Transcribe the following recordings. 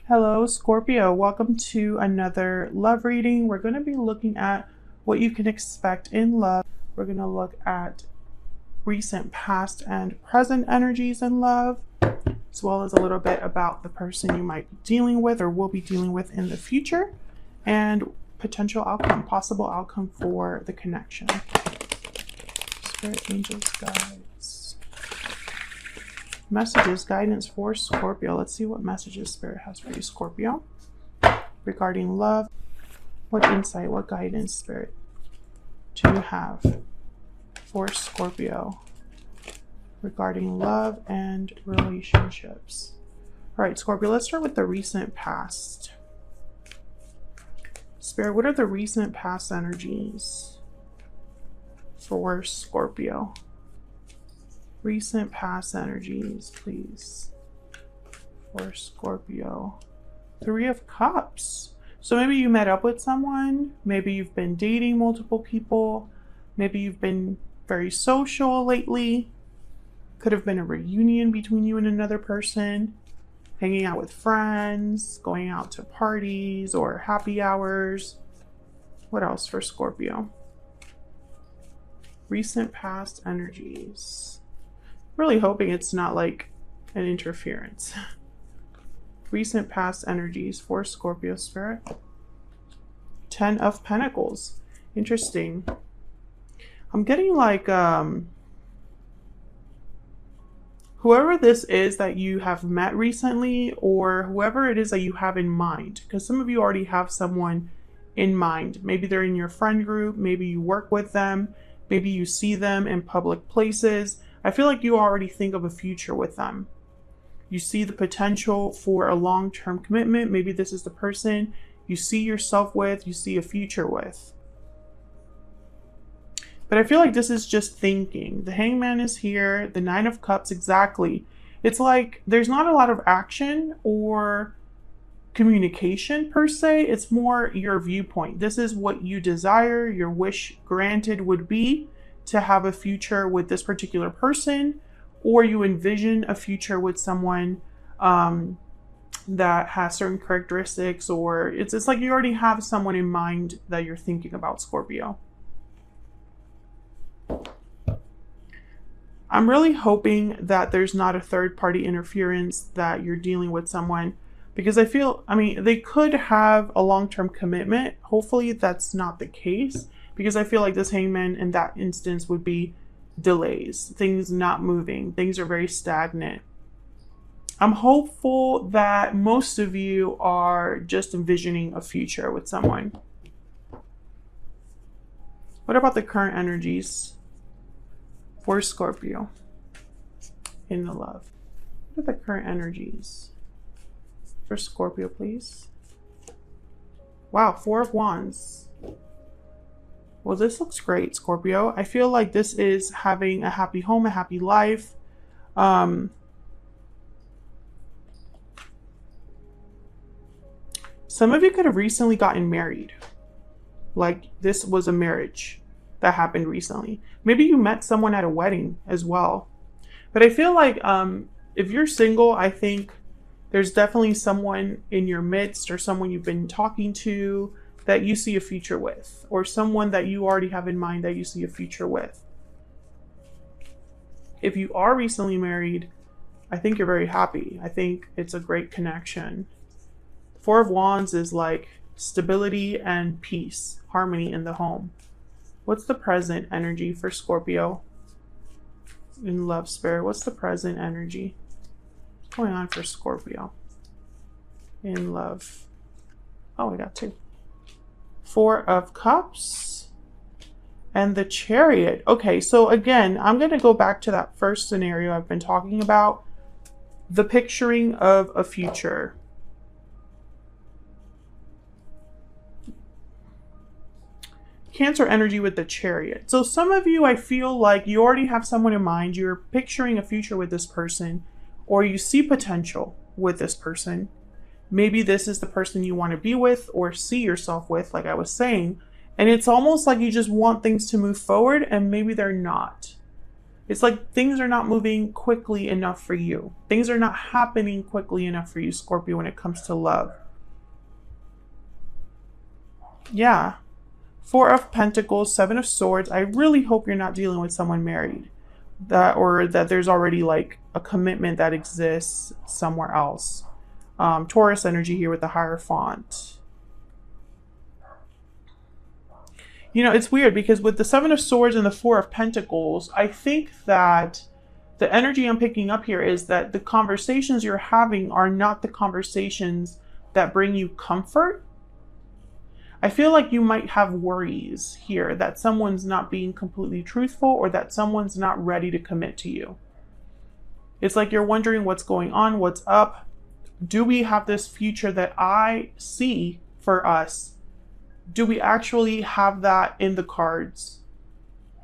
Hello, Scorpio. Welcome to another love reading. We're going to be looking at what you can expect in love. We're going to look at recent, past, and present energies in love, as well as a little bit about the person you might be dealing with or will be dealing with in the future, and potential outcome, possible outcome for the connection. Spirit, angels, guides. Messages, guidance for Scorpio. Let's see what messages Spirit has for you, Scorpio, regarding love. What insight, what guidance, Spirit, do you have for Scorpio regarding love and relationships? All right, Scorpio, let's start with the recent past. Spirit, what are the recent past energies for Scorpio? Recent past energies, please, for Scorpio. Three of Cups. So maybe you met up with someone. Maybe you've been dating multiple people. Maybe you've been very social lately. Could have been a reunion between you and another person. Hanging out with friends, going out to parties or happy hours. What else for Scorpio? Recent past energies. Really hoping it's not like an interference. Recent past energies for Scorpio Spirit. 10 of Pentacles. Interesting. I'm getting like whoever this is that you have met recently, or whoever it is that you have in mind, because some of you already have someone in mind. Maybe they're in your friend group, maybe you work with them, maybe you see them in public places. I feel like you already think of a future with them. You see the potential for a long-term commitment. Maybe this is the person you see yourself with, you see a future with. But I feel like this is just thinking. The Hangman is here, the Nine of Cups, exactly. It's like there's not a lot of action or communication per se. It's more your viewpoint. This is what you desire, your wish granted would be to have a future with this particular person, or you envision a future with someone that has certain characteristics, or it's like you already have someone in mind that you're thinking about, Scorpio. I'm really hoping that there's not a third party interference, that you're dealing with someone, because they could have a long-term commitment. Hopefully that's not the case, because I feel like this Hangman in that instance would be delays, things not moving, things are very stagnant. I'm hopeful that most of you are just envisioning a future with someone. What about the current energies for Scorpio in the love? What are the current energies for Scorpio, please? Wow, Four of Wands. Well, this looks great, Scorpio. I feel like this is having a happy home, a happy life. Some of you could have recently gotten married. Like this was a marriage that happened recently. Maybe you met someone at a wedding as well. But I feel like if you're single, I think there's definitely someone in your midst, or someone you've been talking to that you see a future with, or someone that you already have in mind that you see a future with. If you are recently married, I think you're very happy. I think it's a great connection. Four of Wands is like stability and peace, harmony in the home. What's the present energy for Scorpio in love, Spirit? What's the present energy? What's going on for Scorpio in love? Oh, I got two. Four of Cups and the Chariot. Okay, so again, I'm going to go back to that first scenario I've been talking about, the picturing of a future. Cancer energy with the Chariot. So some of you, I feel like you already have someone in mind. You're picturing a future with this person, or you see potential with this person. Maybe this is the person you want to be with or see yourself with, like I was saying. And it's almost like you just want things to move forward, and maybe they're not. It's like things are not moving quickly enough for you. Things are not happening quickly enough for you, Scorpio, when it comes to love. Yeah. Four of Pentacles, Seven of Swords. I really hope you're not dealing with someone married. Or that there's already like a commitment that exists somewhere else. Taurus energy here with the Hierophant. You know, it's weird because with the Seven of Swords and the Four of Pentacles, I think that the energy I'm picking up here is that the conversations you're having are not the conversations that bring you comfort. I feel like you might have worries here that someone's not being completely truthful or that someone's not ready to commit to you. It's like you're wondering what's going on, what's up. Do we have this future that I see for us? Do we actually have that in the cards?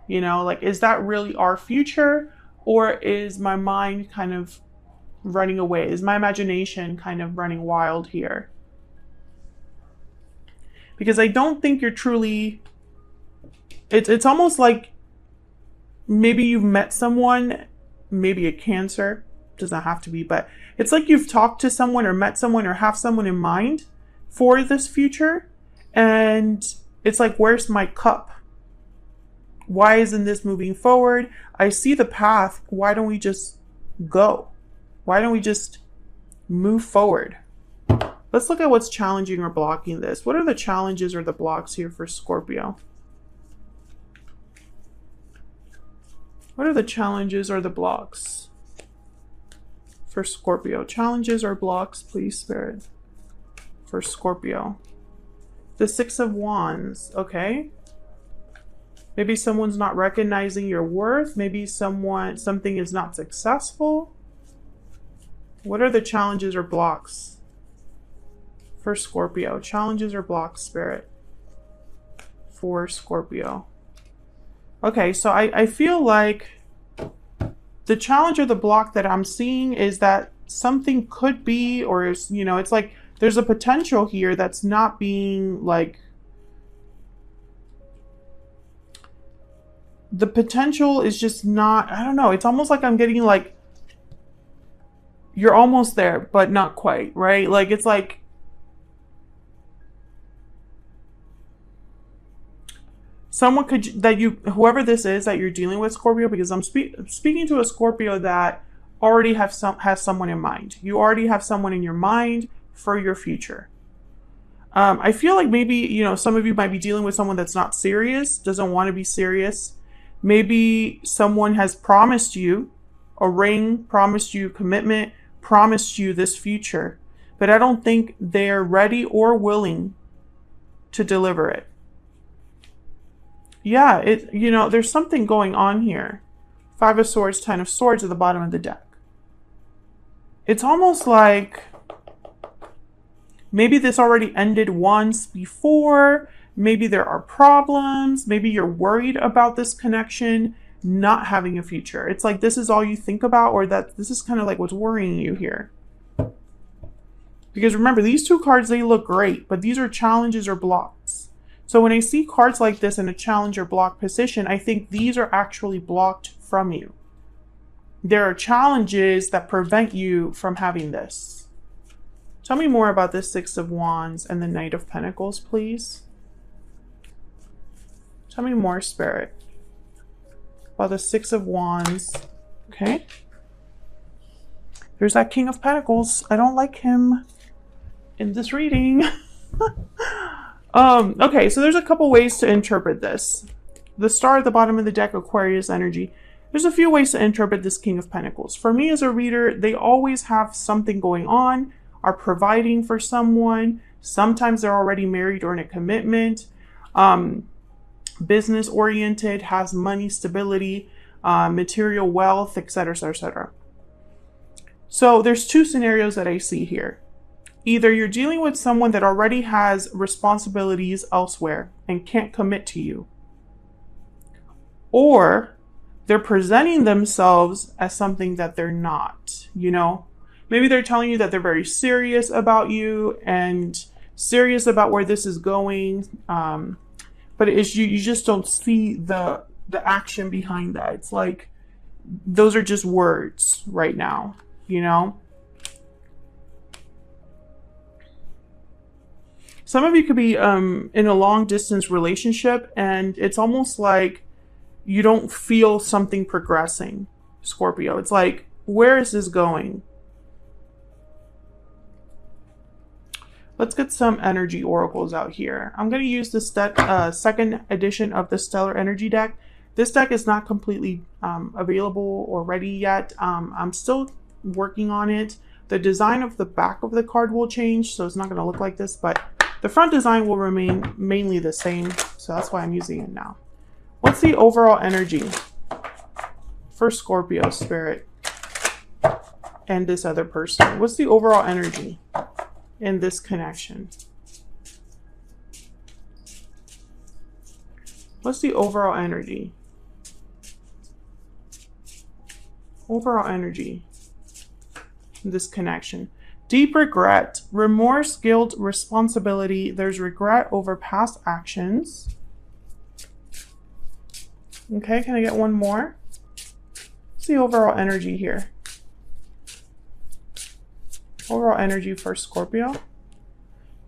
You know, like, is that really our future? Or is my mind kind of running away? Is my imagination kind of running wild here? Because I don't think you're truly, it's almost like maybe you've met someone, maybe a Cancer, doesn't have to be, but it's like you've talked to someone or met someone or have someone in mind for this future. And it's like, where's my cup? Why isn't this moving forward? I see the path. Why don't we just go? Why don't we just move forward? Let's look at what's challenging or blocking this. What are the challenges or the blocks here for Scorpio? What are the challenges or the blocks for Scorpio? Challenges or blocks, please, Spirit, for Scorpio. The Six of Wands, okay. Maybe someone's not recognizing your worth. Maybe something is not successful. What are the challenges or blocks for Scorpio? Challenges or blocks, Spirit, for Scorpio. Okay, so I feel like the challenge or the block that I'm seeing is that something could be, or is, you know, it's like there's a potential here that's not being like, the potential is just not, I don't know. It's almost like I'm getting like, you're almost there, but not quite, right? Like, it's like, someone could, whoever this is that you're dealing with, Scorpio, because I'm speaking to a Scorpio that already has someone in mind. You already have someone in your mind for your future. I feel like maybe, you know, some of you might be dealing with someone that's not serious, doesn't want to be serious. Maybe someone has promised you a ring, promised you commitment, promised you this future, but I don't think they're ready or willing to deliver it. Yeah, you know, there's something going on here. Five of Swords, Ten of Swords at the bottom of the deck. It's almost like maybe this already ended once before. Maybe there are problems. Maybe you're worried about this connection not having a future. It's like this is all you think about, or that this is kind of like what's worrying you here. Because remember, these two cards, they look great, but these are challenges or blocks. So when I see cards like this in a challenge or block position, I think these are actually blocked from you. There are challenges that prevent you from having this. Tell me more about this Six of Wands and the Knight of Pentacles, please. Tell me more, Spirit, about the Six of Wands. Okay. There's that King of Pentacles. I don't like him in this reading. Okay, so there's a couple ways to interpret this. The star at the bottom of the deck, Aquarius energy. There's a few ways to interpret this King of Pentacles. For me as a reader, they always have something going on, are providing for someone. Sometimes they're already married or in a commitment. Business oriented, has money, stability, material wealth, etc., etc., etc. So there's two scenarios that I see here. Either you're dealing with someone that already has responsibilities elsewhere and can't commit to you, or they're presenting themselves as something that they're not, you know? Maybe they're telling you that they're very serious about you and serious about where this is going, but it's you just don't see the action behind that. It's like those are just words right now, you know? Some of you could be in a long distance relationship, and it's almost like you don't feel something progressing, Scorpio. It's like, where is this going? Let's get some energy oracles out here. I'm going to use the second edition of the Stellar Energy deck. This deck is not completely available or ready yet. I'm still working on it. The design of the back of the card will change, so it's not going to look like this, but the front design will remain mainly the same, so that's why I'm using it now. What's the overall energy for Scorpio spirit and this other person? What's the overall energy in this connection? What's the overall energy? Overall energy in this connection. Deep regret, remorse, guilt, responsibility. There's regret over past actions. Okay, can I get one more? What's the overall energy here? Overall energy for Scorpio.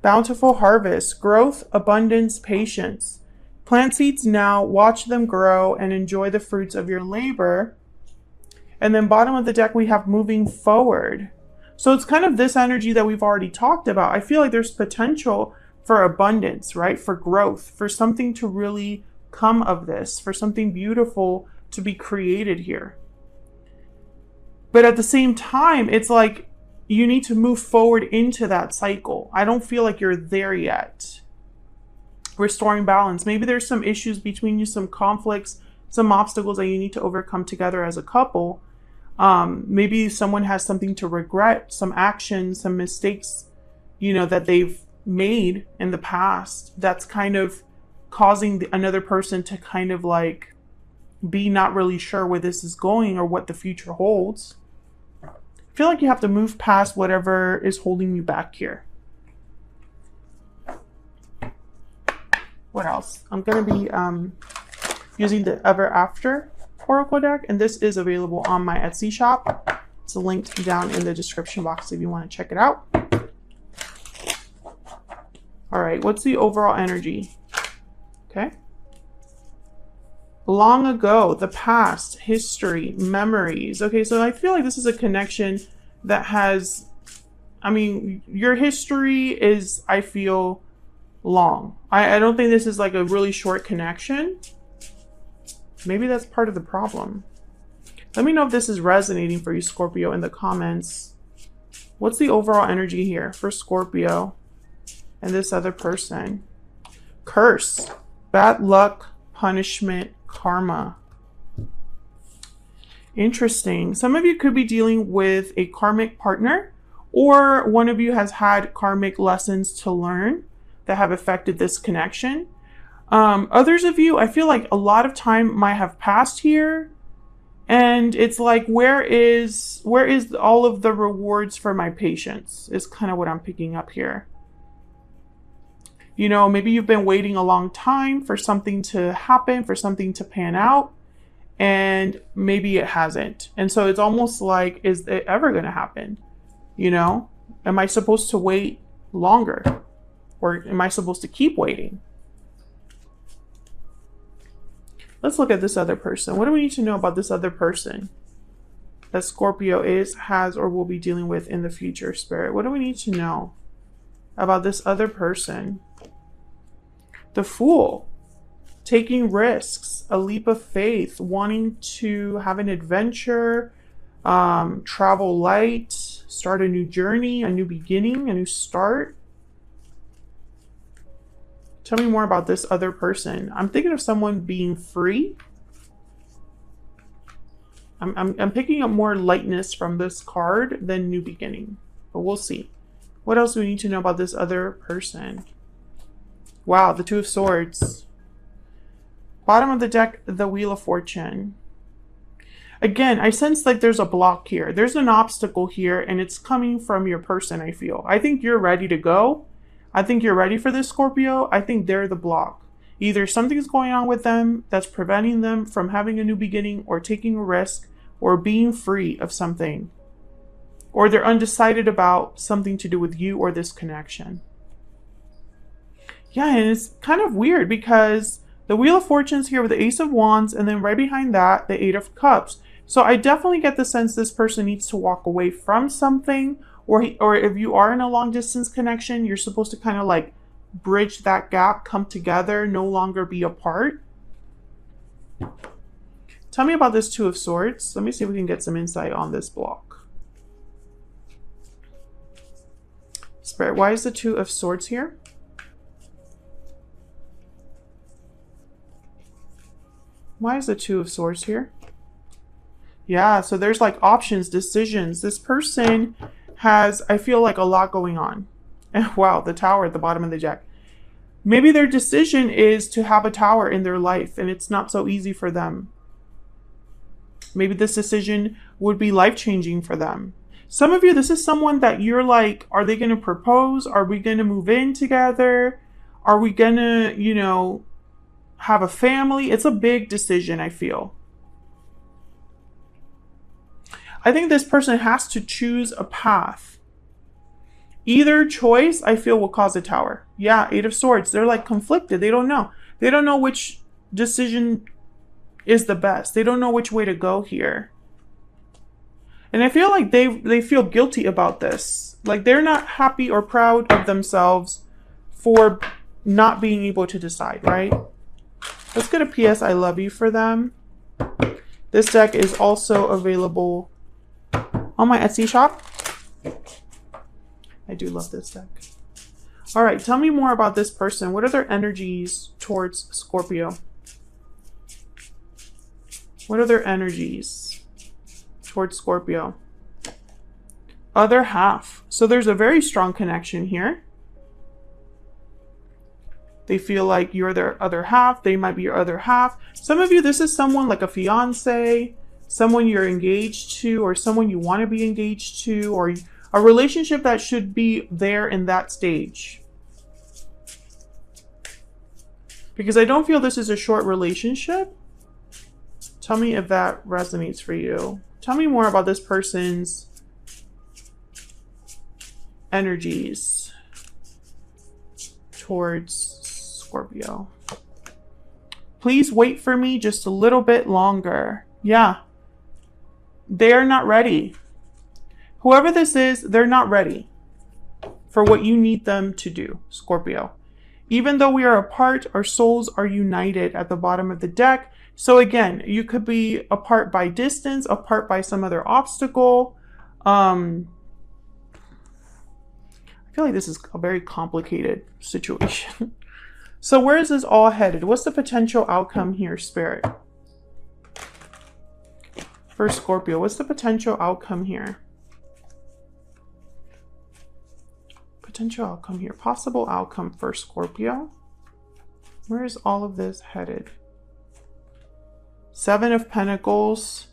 Bountiful harvest, growth, abundance, patience. Plant seeds now, watch them grow, and enjoy the fruits of your labor. And then bottom of the deck, we have moving forward. So it's kind of this energy that we've already talked about. I feel like there's potential for abundance, right? For growth, for something to really come of this, for something beautiful to be created here. But at the same time, it's like you need to move forward into that cycle. I don't feel like you're there yet. Restoring balance. Maybe there's some issues between you, some conflicts, some obstacles that you need to overcome together as a couple. Maybe someone has something to regret, some actions, some mistakes, you know, that they've made in the past that's kind of causing another person to kind of like be not really sure where this is going or what the future holds. I feel like you have to move past whatever is holding you back here. What else? I'm going to be using the Ever After Oracle deck, and this is available on my Etsy shop. It's linked down in the description box if you want to check it out. All right, what's the overall energy? Okay. Long ago, the past, history, memories. Okay, so I feel like this is a connection that has, I mean, your history is, I feel, long. I don't think this is like a really short connection. Maybe that's part of the problem. Let me know if this is resonating for you, Scorpio, in the comments. What's the overall energy here for Scorpio and this other person? Curse, bad luck, punishment, karma. Interesting. Some of you could be dealing with a karmic partner, or one of you has had karmic lessons to learn that have affected this connection. Others of you, I feel like a lot of time might have passed here, and it's like, where is all of the rewards for my patience is kind of what I'm picking up here. You know, maybe you've been waiting a long time for something to happen, for something to pan out, and maybe it hasn't. And so it's almost like, is it ever going to happen? You know, am I supposed to wait longer, or am I supposed to keep waiting? Let's look at this other person. What do we need to know about this other person that Scorpio has, or will be dealing with in the future, Spirit? What do we need to know about this other person? The Fool, taking risks, a leap of faith, wanting to have an adventure, travel light, start a new journey, a new beginning, a new start. Tell me more about this other person. I'm thinking of someone being free. I'm picking up more lightness from this card than new beginning, but we'll see. What else do we need to know about this other person? Wow, the Two of Swords. Bottom of the deck, the Wheel of Fortune. Again, I sense like there's a block here. There's an obstacle here, and it's coming from your person, I feel. I think you're ready to go. I think you're ready for this, Scorpio. I think they're the block. Either something's going on with them that's preventing them from having a new beginning or taking a risk or being free of something, or they're undecided about something to do with you or this connection. Yeah, and it's kind of weird because the Wheel of Fortune's here with the Ace of Wands, and then right behind that, the Eight of Cups. So I definitely get the sense this person needs to walk away from something, or if you are in a long distance connection, you're supposed to kind of like bridge that gap, come together, no longer be apart. Tell me about this Two of Swords. Let me see if we can get some insight on this block. Spirit, why is the Two of Swords here? Why is the Two of Swords here? Yeah, so there's like options, decisions. This person has, I feel like, a lot going on. And wow, the Tower at the bottom of the deck. Maybe their decision is to have a tower in their life, and it's not so easy for them. Maybe this decision would be life-changing for them. Some of you, this is someone that you're like, are they going to propose? Are we going to move in together? Are we going to, you know, have a family? It's a big decision, I feel. I think this person has to choose a path. Either choice, I feel, will cause a tower. Yeah, Eight of Swords. They're like conflicted. They don't know. They don't know which decision is the best. They don't know which way to go here. And I feel like they feel guilty about this. Like they're not happy or proud of themselves for not being able to decide, right? Let's get a PS I love you for them. This deck is also available on my Etsy shop. I do love this deck. All right, tell me more about this person. What are their energies towards Scorpio? What are their energies towards Scorpio? Other half. So there's a very strong connection here. They feel like you're their other half. They might be your other half. Some of you, this is someone like a fiance, someone you're engaged to, or someone you want to be engaged to, or a relationship that should be there in that stage. Because I don't feel this is a short relationship. Tell me if that resonates for you. Tell me more about this person's energies towards Scorpio. Please wait for me just a little bit longer. Yeah. They're not ready. Whoever this is, they're not ready for what you need them to do, Scorpio. Even though we are apart, our souls are united at the bottom of the deck. So again, you could be apart by distance, apart by some other obstacle. I feel like this is a very complicated situation. So where is this all headed? What's the potential outcome here, Spirit? For Scorpio, what's the potential outcome here? Potential outcome here. Possible outcome for Scorpio. Where is all of this headed? Seven of Pentacles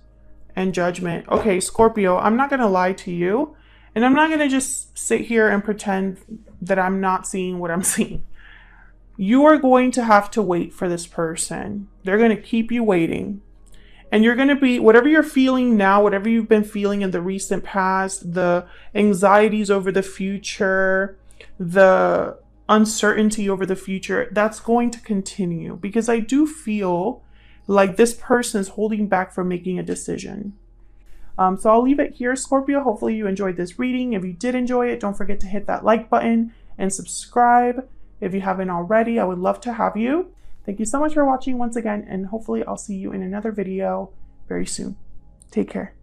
and Judgment. Okay, Scorpio, I'm not going to lie to you. And I'm not going to just sit here and pretend that I'm not seeing what I'm seeing. You are going to have to wait for this person. They're going to keep you waiting. And you're going to be, whatever you're feeling now, whatever you've been feeling in the recent past, the anxieties over the future, the uncertainty over the future, that's going to continue. Because I do feel like this person is holding back from making a decision. So I'll leave it here, Scorpio. Hopefully you enjoyed this reading. If you did enjoy it, don't forget to hit that like button and subscribe. If you haven't already, I would love to have you. Thank you so much for watching once again, and hopefully I'll see you in another video very soon. Take care.